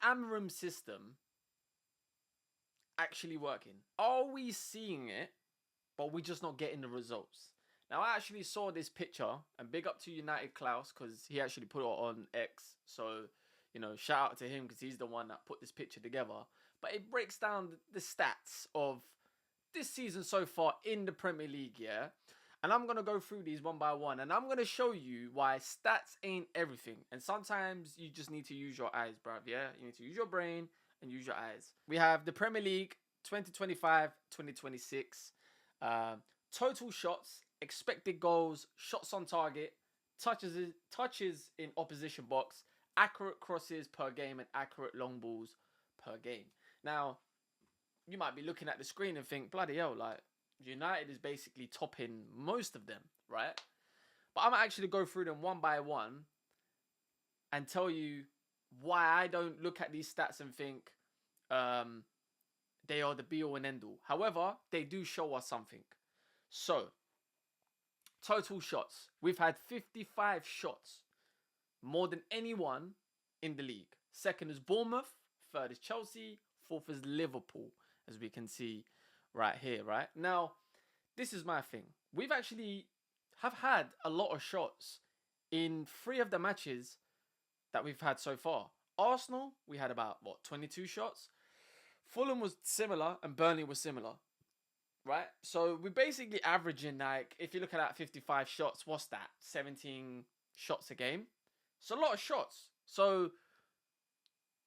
Amorim'S system actually working? Are we seeing it, but we're just not getting the results? Now, I actually saw this picture, and big up to United Klaus, because he actually put it on X. So, you know, shout out to him, because he's the one that put this picture together. But it breaks down the stats of this season so far in the Premier League, yeah? And I'm going to go through these one by one, and I'm going to show you why stats ain't everything. And sometimes you just need to use your eyes, bruv, yeah? You need to use your brain and use your eyes. We have the Premier League 2025-2026. Total shots, expected goals, shots on target, touches in opposition box, accurate crosses per game, and accurate long balls per game. Now, you might be looking at the screen and think, bloody hell, like, United is basically topping most of them, right? But I'm actually go through them one by one and tell you why I don't look at these stats and think they are the be-all and end-all. However, they do show us something. So, total shots. We've had 55 shots. More than anyone in the league. Second is Bournemouth. Third is Chelsea. Fourth is Liverpool, as we can see right here, right? Now, this is my thing. We've actually have had a lot of shots in 3 of the matches that we've had so far. Arsenal, we had about, 22 shots. Fulham was similar and Burnley was similar, right? So we're basically averaging, like, if you look at that 55 shots, what's that? 17 shots a game. It's a lot of shots. So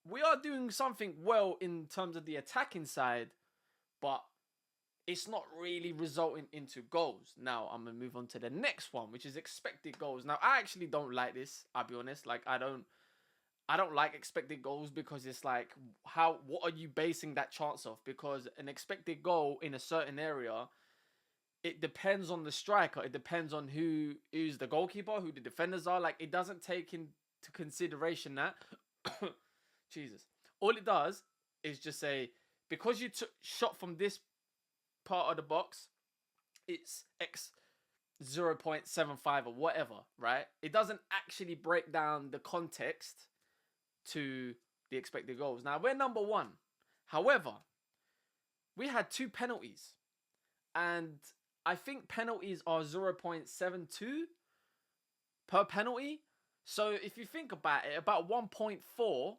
we are doing something well in terms of the attacking side, but it's not really resulting into goals. Now, I'm going to move on to the next one, which is expected goals. Now, I actually don't like this, I'll be honest. Like, I don't like expected goals because it's like, what are you basing that chance off? Because an expected goal in a certain area, it depends on the striker. It depends on who's the goalkeeper, who the defenders are. Like, it doesn't take into consideration that. Jesus. All it does is just say, because you took shot from this part of the box, it's X 0.75 or whatever, right? It doesn't actually break down the context to the expected goals. Now, we're number 1. However, we had 2 penalties. And I think penalties are 0.72 per penalty. So if you think about it, about 1.4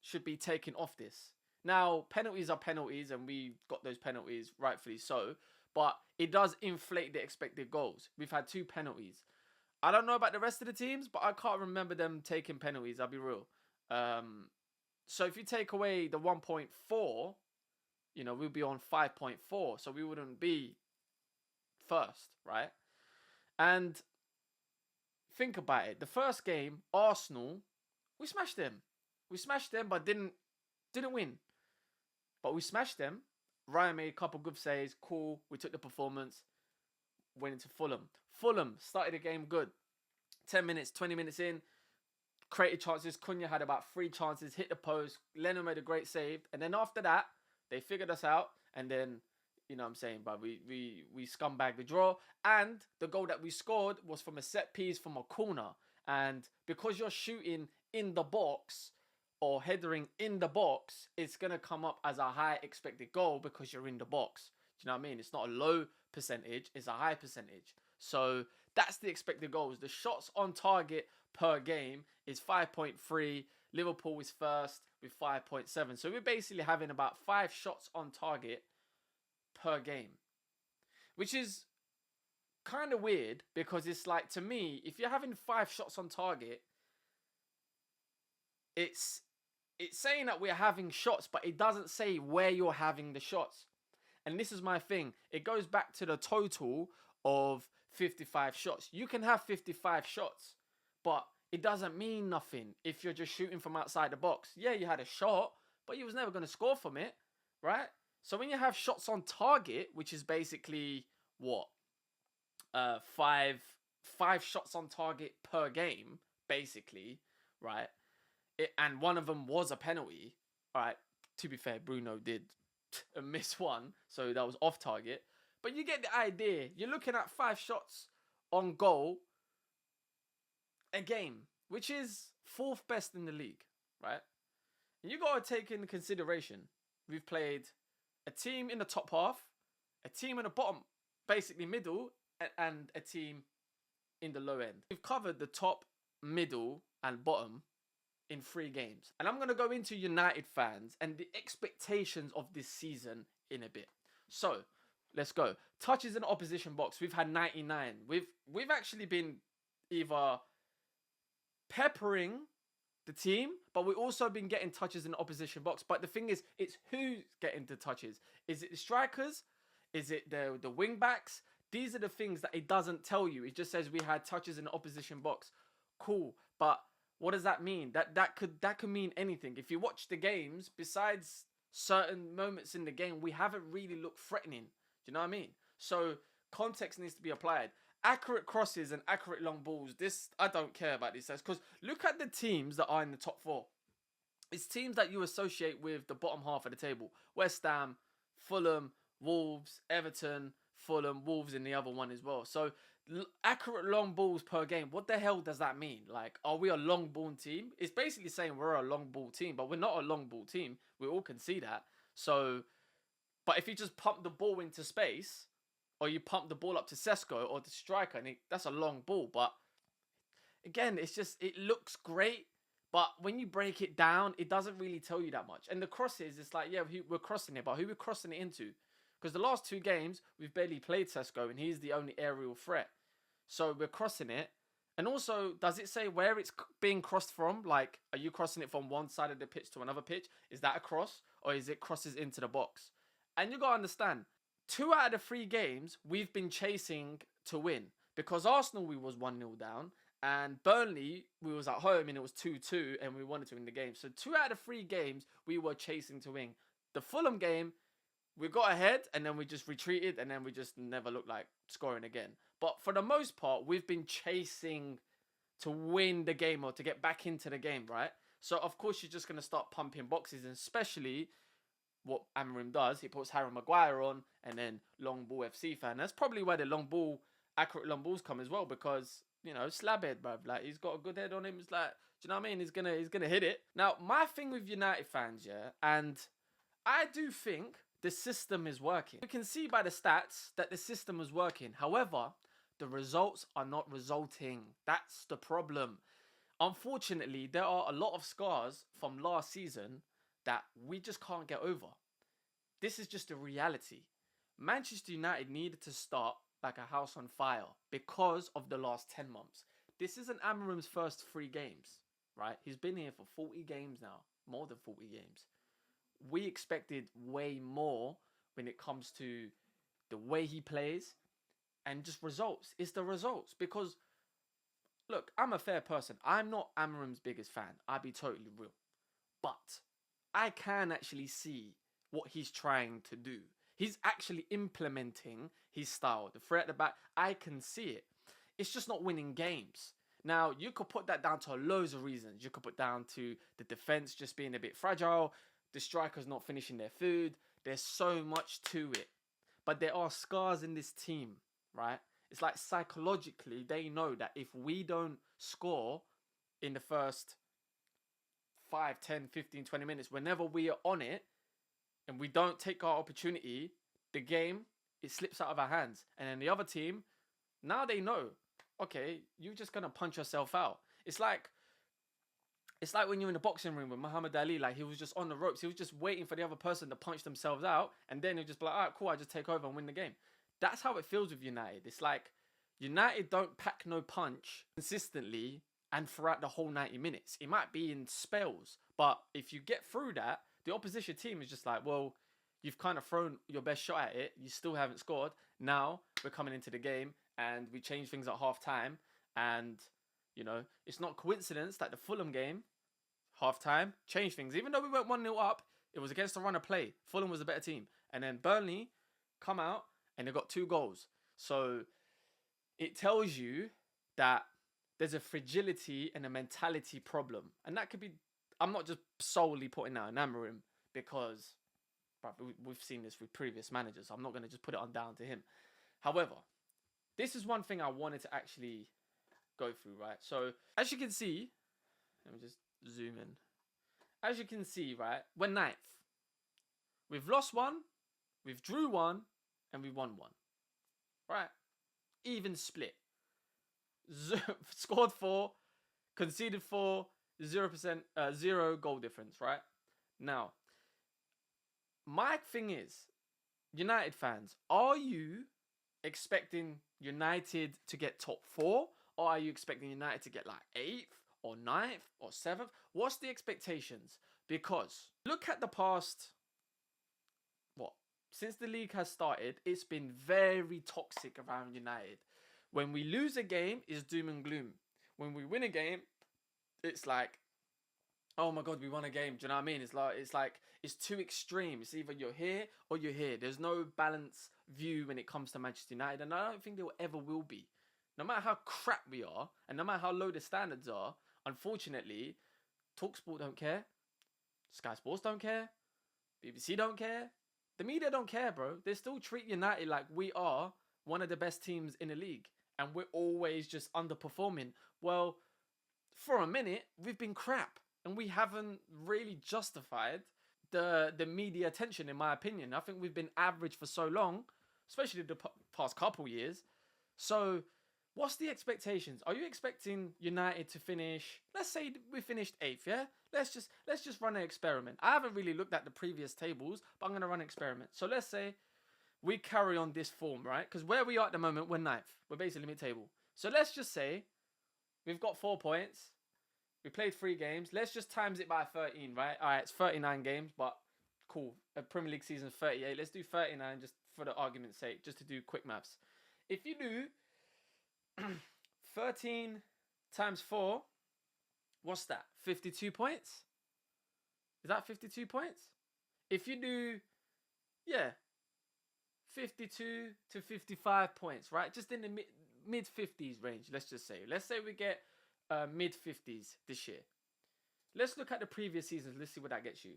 should be taken off this. Now, penalties are penalties, and we got those penalties, rightfully so. But it does inflate the expected goals. We've had 2 penalties. I don't know about the rest of the teams, but I can't remember them taking penalties, I'll be real. So if you take away the 1.4, you know, we'll be on 5.4. So we wouldn't be first, right? And think about it. The first game, Arsenal, we smashed them. We smashed them, but didn't win. But we smashed them. Ryan made a couple good saves. Cool. We took the performance. Went into Fulham. Fulham started the game good. 10 minutes, 20 minutes in. Created chances. Cunha had about 3 chances. Hit the post. Leno made a great save. And then after that, they figured us out. And then, you know what I'm saying, but we scumbagged the draw. And the goal that we scored was from a set piece from a corner. And because you're shooting in the box, or headering in the box, it's going to come up as a high expected goal because you're in the box. Do you know what I mean? It's not a low percentage, it's a high percentage. So that's the expected goals. The shots on target per game is 5.3. Liverpool is first with 5.7. So we're basically having about 5 shots on target per game, which is kind of weird because it's like, to me, if you're having 5 shots on target, it's saying that we're having shots, but it doesn't say where you're having the shots. And this is my thing. It goes back to the total of 55 shots. You can have 55 shots, but it doesn't mean nothing if you're just shooting from outside the box. Yeah, you had a shot, but you was never going to score from it, right? So when you have shots on target, which is basically what? 5 shots on target per game, basically, right? And one of them was a penalty. All right, to be fair, Bruno did miss one, so that was off target. But you get the idea. You're looking at 5 shots on goal a game, which is 4th best in the league, right? You got to take into consideration, we've played a team in the top half, a team in the bottom, basically middle, and a team in the low end. We've covered the top, middle, and bottom in 3 games. And I'm going to go into United fans and the expectations of this season in a bit. So, let's go. Touches in the opposition box, we've had 99. We've actually been either peppering the team, but we've also been getting touches in the opposition box. But the thing is, it's who's getting the touches. Is it the strikers? Is it the wing backs? These are the things that it doesn't tell you. It just says we had touches in the opposition box. Cool, but what does that mean? That could mean anything. If you watch the games, besides certain moments in the game, we haven't really looked threatening. Do you know what I mean? So context needs to be applied. Accurate crosses and accurate long balls. This, I don't care about this, because look at the teams that are in the top 4. It's teams that you associate with the bottom half of the table. West Ham, Fulham, Wolves, Everton, Fulham, Wolves in the other one as well. So accurate long balls per game. What the hell does that mean? Like, are we a long ball team? It's basically saying we're a long ball team, but we're not a long ball team. We all can see that. So, but if you just pump the ball into space, or you pump the ball up to Sesko or the striker, and that's a long ball. But again, it's just, it looks great, but when you break it down, it doesn't really tell you that much. And the crosses, it's like, yeah, we're crossing it, but who we're crossing it into? Because the last 2 games, we've barely played Sesko, and he's the only aerial threat. So we're crossing it. And also, does it say where it's being crossed from? Like, are you crossing it from one side of the pitch to another pitch? Is that a cross? Or is it crosses into the box? And you got to understand, 2 out of the 3 games, we've been chasing to win. Because Arsenal, we was 1-0 down. And Burnley, we was at home and it was 2-2 and we wanted to win the game. So 2 out of 3 games, we were chasing to win. The Fulham game, we got ahead and then we just retreated and then we just never looked like scoring again. But for the most part, we've been chasing to win the game or to get back into the game, right? So, of course, you're just going to start pumping boxes, and especially what Amorim does. He puts Harry Maguire on and then long ball FC fan. That's probably where the long ball, accurate long balls come as well, because, you know, slabhead, bruv. Like, he's got a good head on him. It's like, do you know what I mean? He's gonna hit it. Now, my thing with United fans, yeah, and I do think the system is working. You can see by the stats that the system is working. However, the results are not resulting. That's the problem. Unfortunately, there are a lot of scars from last season that we just can't get over. This is just a reality. Manchester United needed to start like a house on fire because of the last 10 months. This isn't Amorim's first 3 games, right? He's been here for 40 games now, more than 40 games. We expected way more when it comes to the way he plays and just results. It's the results, because look, I'm a fair person. I'm not Amorim's biggest fan. I'll be totally real. But I can actually see what he's trying to do. He's actually implementing his style. The threat at the back, I can see it. It's just not winning games. Now, you could put that down to loads of reasons. You could put down to the defense just being a bit fragile, the strikers not finishing their food. There's so much to it. But there are scars in this team, right? It's like psychologically, they know that if we don't score in the first 5, 10, 15, 20 minutes, whenever we are on it, and we don't take our opportunity, the game, it slips out of our hands. And then the other team, now they know, okay, you're just going to punch yourself out. It's like when you're in the boxing ring with Muhammad Ali, like he was just on the ropes. He was just waiting for the other person to punch themselves out. And then he'll just be like, all right, cool, I just take over and win the game. That's how it feels with United. It's like United don't pack no punch consistently and throughout the whole 90 minutes. It might be in spells. But if you get through that, the opposition team is just like, well, you've kind of thrown your best shot at it. You still haven't scored. Now we're coming into the game and we change things at half time. And, you know, it's not coincidence that the Fulham game, half time, changed things. Even though we went 1-0 up, it was against the run of play. Fulham was a better team. And then Burnley come out and they got 2 goals. So it tells you that there's a fragility and a mentality problem. And that could be, I'm not just solely putting out an Amorim, because we've seen this with previous managers. I'm not going to just put it on down to him. However, this is one thing I wanted to actually go through, right? So as you can see, let me just zoom in. as you can see, right, we're ninth. We've lost one, we've drew one, and we won one. Right? Even split. Scored 4, conceded 4, 0%, 0 goal difference, right? Now, my thing is, United fans, are you expecting United to get top 4? Or are you expecting United to get like 8th or 9th or 7th? What's the expectations? Because look at the past, since the league has started, it's been very toxic around United. When we lose a game, it's doom and gloom. When we win a game, it's like, oh my God, we won a game. Do you know what I mean? It's too extreme. It's either you're here or you're here. There's no balanced view when it comes to Manchester United, and I don't think there ever will be. No matter how crap we are, and no matter how low the standards are, unfortunately, TalkSport don't care, Sky Sports don't care, BBC don't care, the media don't care, bro. They still treat United like we are one of the best teams in the league, and we're always just underperforming. Well, for a minute, we've been crap, and we haven't really justified the media attention, in my opinion. I think we've been average for so long, especially the past couple years. So, what's the expectations? Are you expecting United to finish? Let's say we finished 8th, yeah. Let's just run an experiment. I haven't really looked at the previous tables, but I'm gonna run an experiment. So let's say we carry on this form, right? Because where we are at the moment, we're 9th. We're basically mid-table. So let's just say we've got 4 points. We played 3 games. Let's just times it by 13, right? All right, it's 39 games, but cool. A Premier League season is 38. Let's do 39 just for the argument's sake, just to do quick maths. If you do 13 times 4, what's that? 52 points? Is that 52 points? If you do, 52 to 55 points, right? Just in the mid-50s range, let's just say. Let's say we get mid-50s this year. Let's look at the previous seasons. Let's see what that gets you.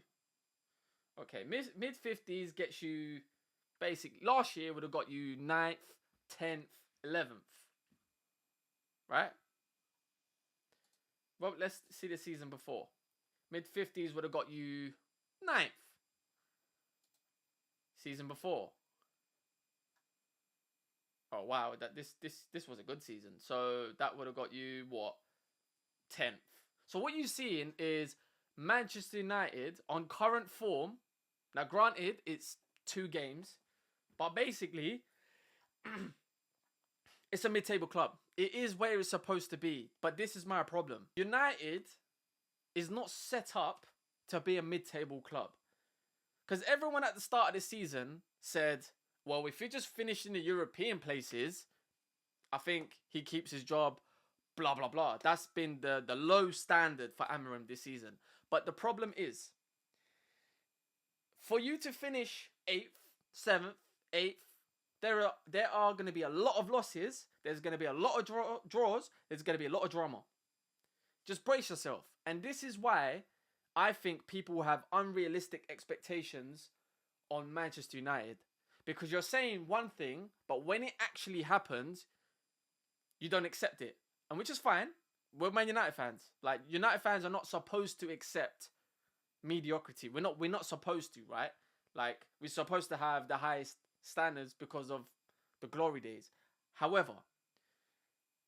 Okay, mid-50s gets you, basically, last year would have got you 9th, 10th, 11th. Right? Well, let's see the season before. Mid-50s would have got you 9th. Season before. Oh wow, this was a good season. So that would have got you what? 10th. So what you're seeing is Manchester United on current form. Now granted, it's 2 games, but basically it's a mid-table club. It is where it's supposed to be, but this is my problem. United is not set up to be a mid-table club. Because everyone at the start of the season said, well, if he just finished in the European places, I think he keeps his job, blah, blah, blah. That's been the low standard for Amorim this season. But the problem is, for you to finish 8th, 7th, 8th, there are going to be a lot of losses. There's going to be a lot of draws. There's going to be a lot of drama. Just brace yourself. And this is why I think people have unrealistic expectations on Manchester United. Because you're saying one thing, but when it actually happens, you don't accept it. And which is fine. We're Man United fans. Like, United fans are not supposed to accept mediocrity. We're not supposed to, right? Like, we're supposed to have the highest standards because of the glory days. However,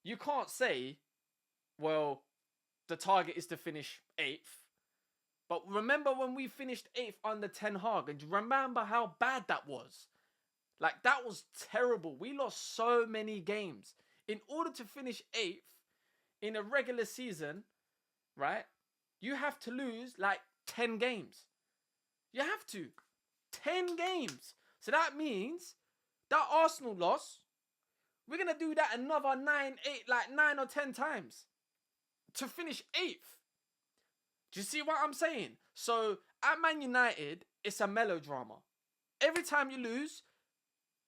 you can't say, well, the target is to finish 8th. But remember when we finished 8th under Ten Hag, and remember how bad that was. Like, that was terrible. We lost so many games. In order to finish 8th in a regular season, right, you have to lose like 10 games. You have to. 10 games. So that means that Arsenal loss, we're going to do that another 9 or 10 times to finish 8th. Do you see what I'm saying? So at Man United, it's a melodrama. Every time you lose,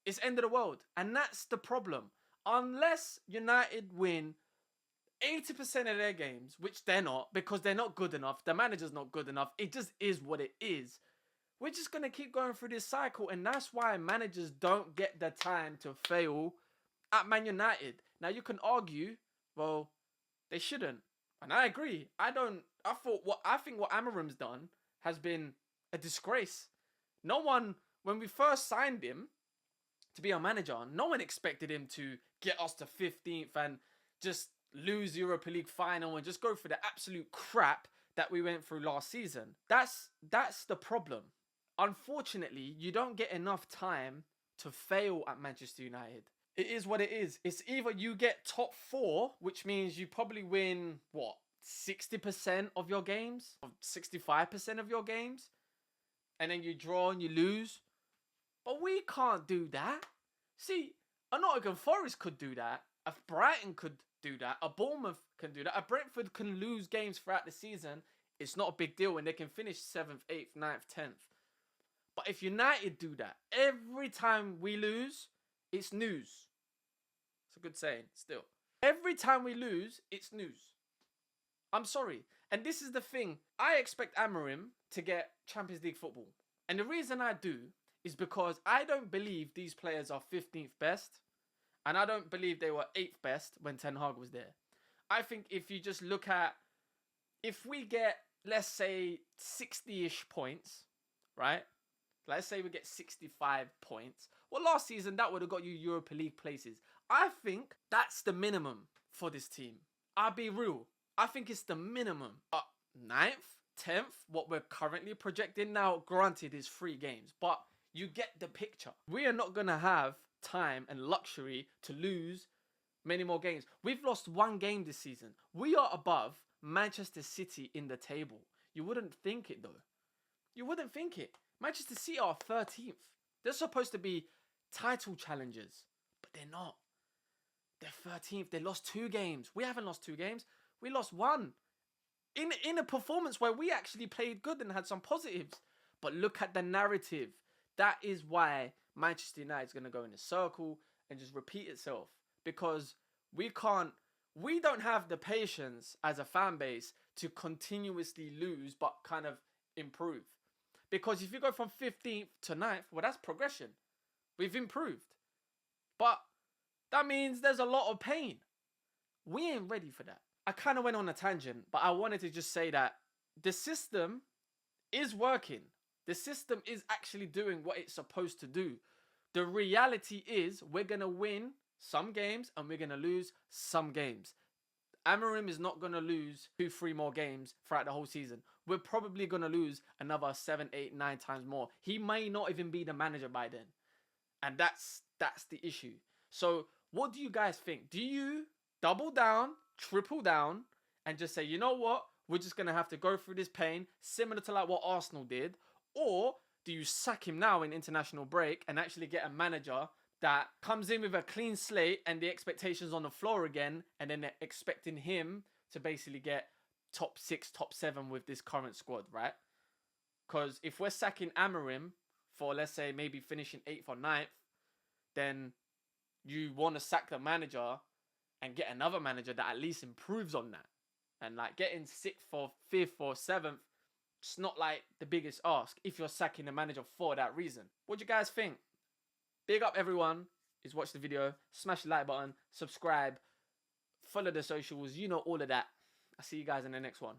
it's end of the world. And that's the problem. Unless United win 80% of their games, which they're not, because they're not good enough, the manager's not good enough, it just is what it is. We're just going to keep going through this cycle, and that's why managers don't get the time to fail at Man United. Now, you can argue, well, they shouldn't. And I agree. I think what Amorim'S done has been a disgrace. No one, when we first signed him to be our manager, no one expected him to get us to 15th and just lose Europa League final and just go for the absolute crap that we went through last season. That's the problem. Unfortunately, you don't get enough time to fail at Manchester United. It is what it is. It's either you get top 4, which means you probably win, what, 60% of your games? 65% of your games? And then you draw and you lose? But we can't do that. See, a Nottingham Forest could do that. A Brighton could do that. A Bournemouth can do that. A Brentford can lose games throughout the season. It's not a big deal when they can finish 7th, 8th, 9th, 10th. But if United do that, every time we lose, it's news. It's a good saying, still. Every time we lose, it's news. I'm sorry. And this is the thing. I expect Amorim to get Champions League football. And the reason I do is because I don't believe these players are 15th best. And I don't believe they were 8th best when Ten Hag was there. I think if you just look at, if we get, let's say, 60-ish points, right? Let's say we get 65 points. Well, last season, that would have got you Europa League places. I think that's the minimum for this team. I'll be real. I think it's the minimum. 9th, 10th, what we're currently projecting now, granted, is 3 games. But you get the picture. We are not going to have time and luxury to lose many more games. We've lost 1 game this season. We are above Manchester City in the table. You wouldn't think it, though. You wouldn't think it. Manchester City are 13th. They're supposed to be title challengers, but they're not. They're 13th. They lost 2 games. We haven't lost 2 games. We lost 1. In a performance where we actually played good and had some positives. But look at the narrative. That is why Manchester United is going to go in a circle and just repeat itself. Because we don't have the patience as a fan base to continuously lose but kind of improve. Because if you go from 15th to 9th, well, that's progression. We've improved. But that means there's a lot of pain. We ain't ready for that. I kind of went on a tangent, but I wanted to just say that the system is working. The system is actually doing what it's supposed to do. The reality is we're going to win some games and we're going to lose some games. Amorim is not going to lose 2-3 more games throughout the whole season. We're probably going to lose another 7, 8, 9 times more. He may not even be the manager by then. And that's the issue. So what do you guys think? Do you double down, triple down, and just say, you know what? We're just going to have to go through this pain, similar to like what Arsenal did? Or do you sack him now in international break and actually get a manager that comes in with a clean slate and the expectations on the floor again, and then they're expecting him to basically get top 6, top 7 with this current squad, right? Because if we're sacking Amorim for, let's say, maybe finishing 8th or 9th, then you want to sack the manager and get another manager that at least improves on that. And like getting 6th or 5th or 7th, it's not like the biggest ask if you're sacking the manager for that reason. What do you guys think? Big up everyone who's watched the video. Smash the like button, subscribe, follow the socials, you know, all of that. I'll see you guys in the next one.